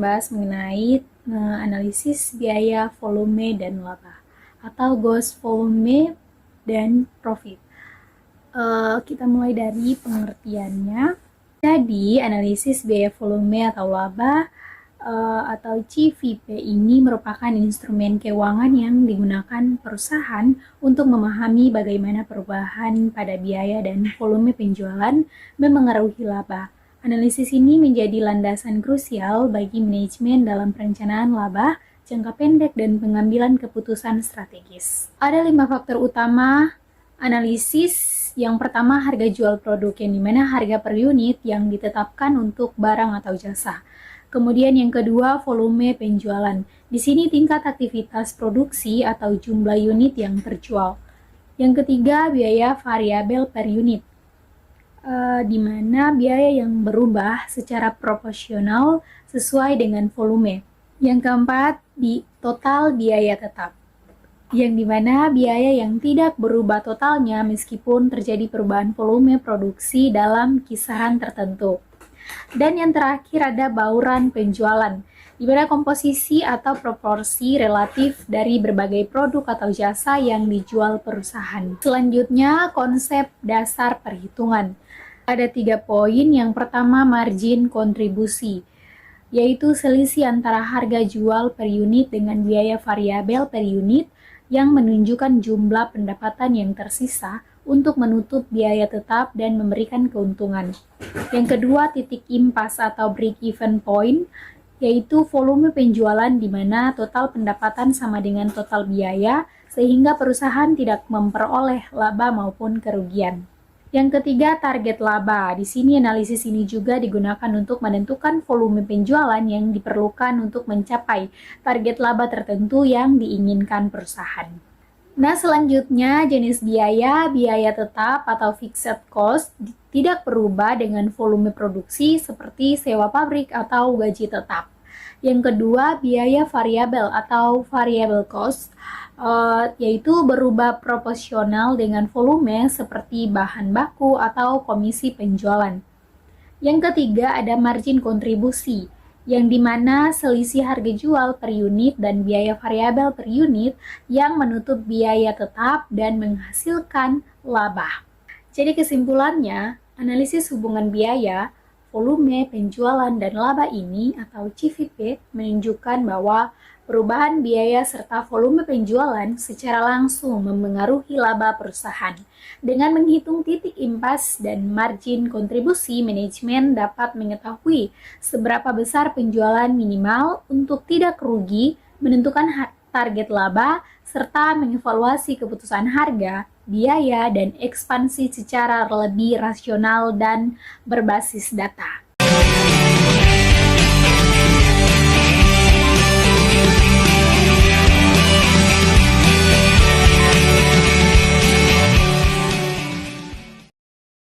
bahas mengenai analisis biaya, volume, dan laba atau gross volume dan profit. Kita mulai dari pengertiannya. Jadi, analisis biaya volume atau laba atau CVP ini merupakan instrumen keuangan yang digunakan perusahaan untuk memahami bagaimana perubahan pada biaya dan volume penjualan memengaruhi laba. Analisis ini menjadi landasan krusial bagi manajemen dalam perencanaan laba, jangka pendek, dan pengambilan keputusan strategis. Ada 5 faktor utama analisis. Yang pertama, harga jual produk, yang dimana harga per unit yang ditetapkan untuk barang atau jasa. Kemudian yang kedua, volume penjualan. Di sini tingkat aktivitas produksi atau jumlah unit yang terjual. Yang ketiga, biaya variabel per unit, di mana biaya yang berubah secara proporsional sesuai dengan volume. Yang keempat, di total biaya tetap, yang dimana biaya yang tidak berubah totalnya meskipun terjadi perubahan volume produksi dalam kisaran tertentu. Dan yang terakhir ada bauran penjualan, di mana komposisi atau proporsi relatif dari berbagai produk atau jasa yang dijual perusahaan. Selanjutnya, konsep dasar perhitungan. Ada 3 poin. Yang pertama, margin kontribusi, yaitu selisih antara harga jual per unit dengan biaya variabel per unit yang menunjukkan jumlah pendapatan yang tersisa untuk menutup biaya tetap dan memberikan keuntungan. Yang kedua, titik impas atau break-even point, yaitu volume penjualan di mana total pendapatan sama dengan total biaya, sehingga perusahaan tidak memperoleh laba maupun kerugian. Yang ketiga, target laba. Di sini analisis ini juga digunakan untuk menentukan volume penjualan yang diperlukan untuk mencapai target laba tertentu yang diinginkan perusahaan. Nah, selanjutnya jenis biaya tetap atau fixed cost tidak berubah dengan volume produksi seperti sewa pabrik atau gaji tetap. Yang kedua, biaya variabel atau variable cost, yaitu berubah proporsional dengan volume seperti bahan baku atau komisi penjualan. Yang ketiga, ada margin kontribusi, yang dimana selisih harga jual per unit dan biaya variabel per unit yang menutup biaya tetap dan menghasilkan laba. Jadi kesimpulannya, analisis hubungan biaya, volume, penjualan, dan laba ini atau CVP menunjukkan bahwa perubahan biaya serta volume penjualan secara langsung memengaruhi laba perusahaan. Dengan menghitung titik impas dan margin kontribusi, manajemen dapat mengetahui seberapa besar penjualan minimal untuk tidak rugi, menentukan target laba, serta mengevaluasi keputusan harga, biaya, dan ekspansi secara lebih rasional dan berbasis data.